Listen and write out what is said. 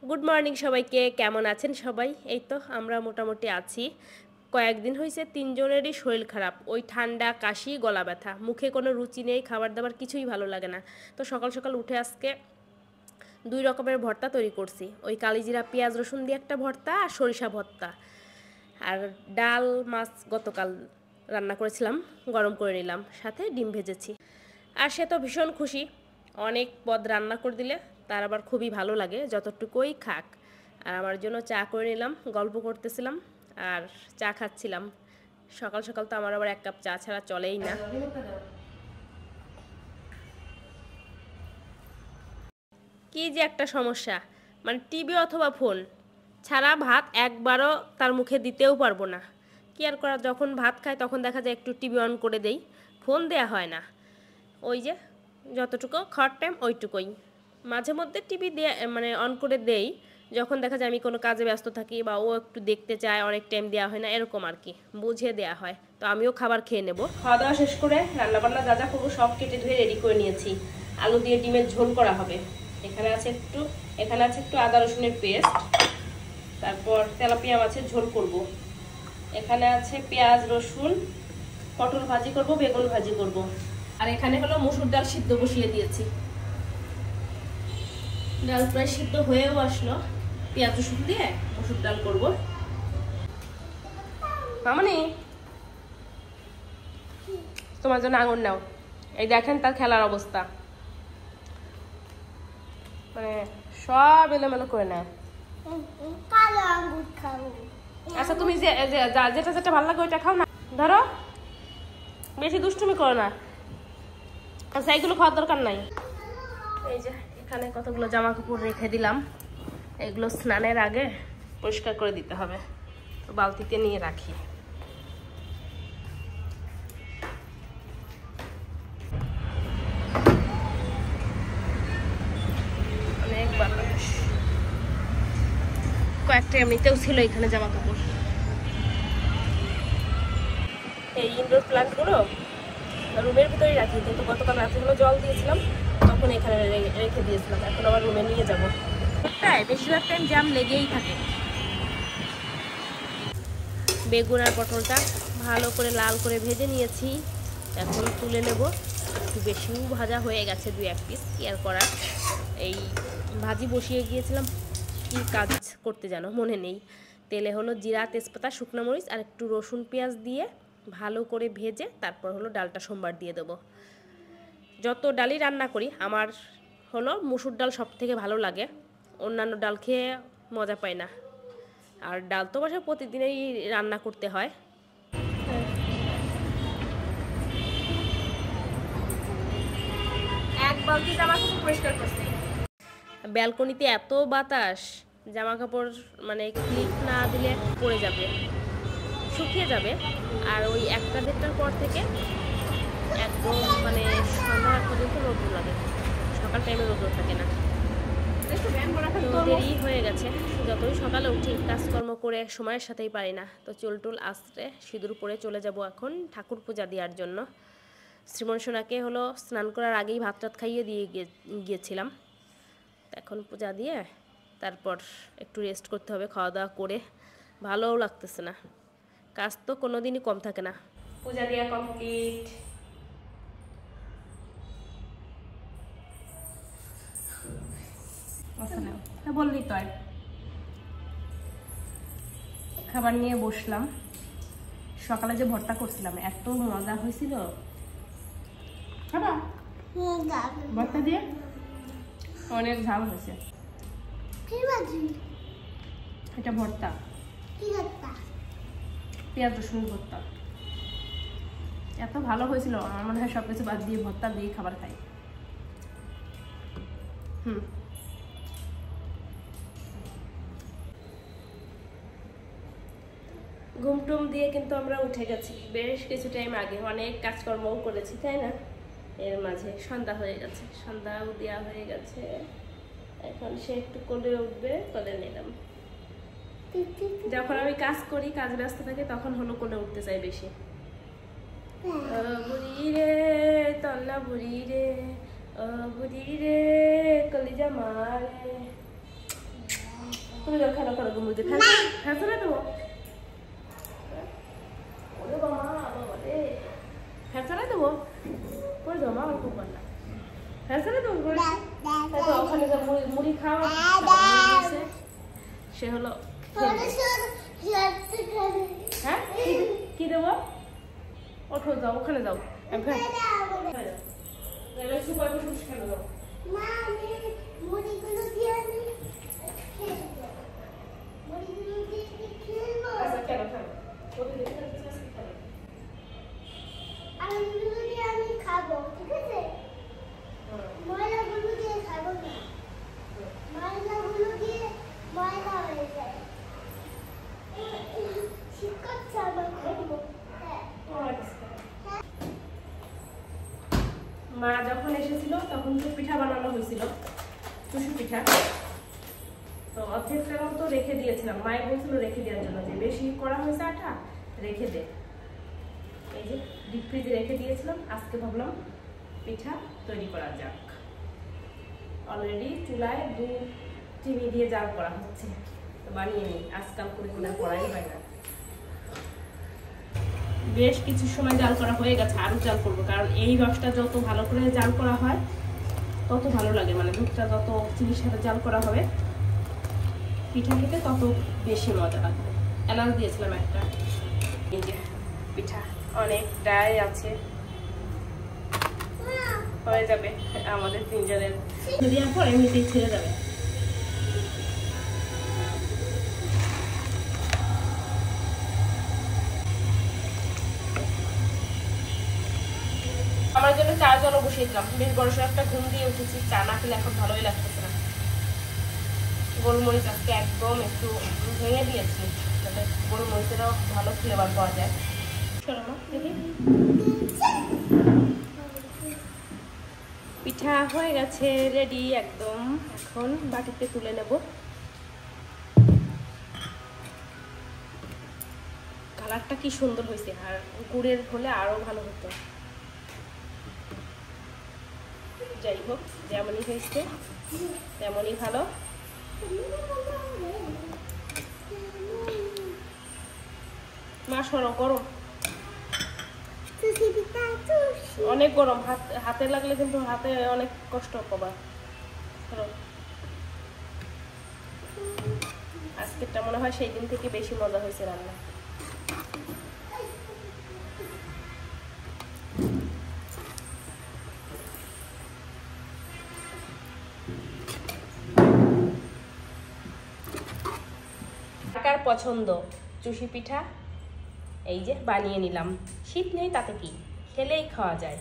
Good morning সবাইকে। কেমন আছেন সবাই? এই তো আমরা মোটামুটি আছি। কয়েকদিন হয়েছে তিনজনেরই শরীর খারাপ, ওই ঠান্ডা, কাশি, গলা ব্যথা, মুখে কোনো রুচি নেই, খাবার দাবার কিছুই ভালো লাগে না। তো সকাল সকাল উঠে আজকে 2 রকমের ভর্তা তৈরি করছি। ওই কালিজিরা পেঁয়াজ রসুন দিয়ে একটা ভর্তা আর সরিষা ভর্তা, আর ডাল মাছ গতকাল রান্না করেছিলাম, গরম করে নিলাম, সাথে ডিম ভেজেছি। আর সে তো ভীষণ খুশি, অনেক পদ রান্না করে দিলে তার আবার খুবই ভালো লাগে, যতটুকুই খাক। আর আমার জন্য চা করে নিলাম, গল্প করতেছিলাম আর চা খাচ্ছিলাম। সকাল সকাল তো আমার আবার 1 কাপ চা ছাড়া চলেই না। কি যে একটা সমস্যা, মানে টিভি অথবা ফোন ছাড়া ভাত একবারও তার মুখে দিতেও পারবো না। কি আর করা, যখন ভাত খায় তখন দেখা যায় একটু টিভি অন করে দেই, ফোন দেয়া হয় না। ওই যে যতটুকু খাওয়ার টাইম ওইটুকুই, মাঝে মধ্যে টিভি দিয়ে মানে অন করে দেই যখন দেখা যায় আমি কোনো কাজে ব্যস্ত থাকি বা ও একটু দেখতে চায়, অনেক টাইম দেওয়া হয় না, এরকম আর কি, বুঝিয়ে দেওয়া হয়। তো আমিও খাবার খেয়ে নেব। খাওয়া দাওয়া শেষ করে রান্নাবান্না যা যা করবো সব কেটে ধুয়ে রেডি করে নিয়েছি। আলু দিয়ে ডিমের ঝোল করা হবে। এখানে আছে একটু আদা রসুনের পেস্ট, তারপর তেলাপিয়া মাছের ঝোল করব। এখানে আছে পেঁয়াজ রসুন, পটল ভাজি করব, বেগুন ভাজি করব। আর এখানে হলো মসুর ডাল সিদ্ধ বসিয়ে দিয়েছি। ডাল প্রায় সিদ্ধ হয়েও আসলো, পেঁয়াজ রসুন দিয়ে মসুর ডাল করব। মামনি, তোমার জন্য আঙুর নাও। এই দেখেন তার খেলার অবস্থা, মানে সব এলোমেলো করে নেয়। আচ্ছা তুমি যেটা যেটা ভালো লাগে ওইটা খাও না, ধরো বেশি দুষ্টুমি করো না। আচ্ছা এইগুলো খাওয়ার দরকার নাই। এই যে এখানে কতগুলো জামা কাপড় রেখে দিলাম, এগুলো স্নানের আগে পরিষ্কার করে দিতে হবে, তো বালতিতে নিয়ে রাখি। অনেক বাতাস, কয়েকটা এমনিতেও ছিল এখানে জামা কাপড়। এই ইনডোর প্লান্টগুলো রুমের ভিতরেই রাখি, কিন্তু গতকাল রাত্রিগুলো জল দিয়েছিলাম, তখন এখানে রেখে দিয়েছিলাম, এখন আবার রুমে নিয়ে যাবো। বেশিরভাগ টাইম জ্যাম লেগেই থাকে। বেগুন আর পটলটা ভালো করে লাল করে ভেজে নিয়েছি, এখন তুলে নেব। একটু বেশিও ভাজা হয়ে গেছে, 2-1 পিস, কি আর করার। এই ভাজি বসিয়ে গিয়েছিলাম, কি কাজ করতে জানো মনে নেই। তেলে হলো জিরা, তেজপাতা, শুকনো মরিচ আর একটু রসুন পেঁয়াজ দিয়ে ভালো করে ভেজে তারপর হলো ডালটা সোমবার দিয়ে দেবো। যত ডালই রান্না করি আমার হলো মুসুর ডাল সব থেকে ভালো লাগে, অন্যান্য ডাল খেয়ে মজা পাই না। আর ডাল তো বাসায় প্রতিদিনই রান্না করতে হয়। এক বালতি জামা কাপড় পরিষ্কার করছি। ব্যালকনিতে এত বাতাস, জামা কাপড় মানে ক্লিপ না দিলে পড়ে যাবে, শুকিয়ে যাবে। আর ওই 1টা-1:30টার পর থেকে একদম মানে সন্ধ্যা পর্যন্ত রোদ লাগে, সকাল টাইমে রোদ থাকে না। তো দেরি হয়ে গেছে, যতই সকালে উঠি কাজকর্ম করে সময়ের সাথেই পারি না। তো চুল টুল আস্তে সিঁদুর পরে চলে যাব এখন ঠাকুর পূজা দেওয়ার জন্য। শ্রীমন সোনাকে হলো স্নান করার আগেই ভাত টাত খাইয়ে দিয়ে গিয়েছিলাম। এখন পূজা দিয়ে তারপর একটু রেস্ট করতে হবে, খাওয়া দাওয়া করে। ভালোও লাগতেছে না, কাজ তো কোনোদিনই কম থাকে না। পূজা দেওয়া কমপ্লিট। বললি তো আর খাবার নিয়ে বসলাম। সকালে যে ভর্তা করছিলাম এত মজা হয়েছিল, ভর্তা দিয়ে অনেক ঝাল হয়েছে। এটা ভর্তা, পেঁয়াজ রসুন ভর্তা, এত ভালো হয়েছিল। আমার মনে হয় সবকিছু বাদ দিয়ে ভর্তা দিয়ে খাবার খাই। ঘুম টুম দিয়ে কিন্তু আমরা উঠে গেছি বেশ কিছু টাইম আগে, অনেক কাজকর্মও করেছি তাই না। এর মাঝে সন্ধ্যা হয়ে গেছে, সন্ধ্যাও দেওয়া হয়ে গেছে। এখন সে একটু কোলে উঠবে, কোলে নিলাম। যখন আমি কাজ করি, কাজ ব্যস্ত থাকি, তখন হলো কোলে উঠতে চাই বেশি। বুড়ি রে তল্লা বুড়ি রে, বুড়ি রে কলিজা মারে। তুমি যাও খেলো খেলো তুমি ফ্যান চালাই দেবো ওরে বাবা বাবা রে ফ্যান চালাই দেবো করে যাও মা আমার খুব ভালো ফ্যান চালাই দেবো ওখানে যা মুড়ি খাওয়া সে হলো হ্যাঁ কি দেবো ওঠো যাও ওখানে যাও সুপার খেলে যাও আমি খাবো ঠিক আছে ময়লাগুলো দিয়ে খাবো না ময়লাগুলো দিয়ে ময়লা হয়ে যায় ঠিক আছে আমার খাবো মা যখন এসেছিল তখন তো পিঠা বানানো হয়েছিল টুসু পিঠা তো অর্ধেকটা তো রেখে দিয়েছিলাম মায়ের বলছিল রেখে দেওয়ার জন্য যে বেশি করা হয়েছে আটা রেখে দে এই যে ডিপ ফ্রিজে রেখে দিয়েছিলাম আজকে ভাবলাম পিঠা তৈরি করা যাক অলরেডি চুলায় 2 চিনি দিয়ে জাল করা হচ্ছে তো বানিয়ে নিই আজকাল করে কোনো করাই হয় না বেশ কিছু সময় জাল করা হয়ে গেছে আরো জাল করবো কারণ এই রসটা যত ভালো করে জাল করা হয় তত ভালো লাগে মানে দুধটা যত চিনির সাথে জাল করা হবে পিঠা খেতে তত বেশি মজা লাগবে এলাচ দিয়েছিলাম একটা এই যে পিঠা অনেকটাই আছে হয়ে যাবে আমাদের 3 জনের দেওয়ার পর এমনিতেই ছেড়ে যাবে আমার জন্য 4 জনও বসিয়েছিলাম বেশ বড়সড় একটা ঘুম দিয়ে উঠেছি চা না খেলে এখন ভালোই লাগতেছে না গোলমরিচ আজকে একদম একটু ভেঙে দিয়েছি যাতে গোলমরিচেরও ভালো ফ্লেভার পাওয়া যায় পিঠা হয়ে গেছে রেডি একদম এখন বাটিতে তুলে নেব কালারটা কি সুন্দর হয়েছে আর গুড়ের হলে আরো ভালো হতো যাই হোক যেমনই হয়েছে তেমনই ভালো মা সরো গরম অনেক গরম হাতে লাগলে কিন্তু হাতে অনেক কষ্ট পাবা আজকেরটা মনে হয় সেই দিন থেকে বেশি মজা হয়েছে রান্না কার পছন্দ চুষি পিঠা এই যে বানিয়ে নিলাম শীত নেই তাতে কি খেলেই খাওয়া যায়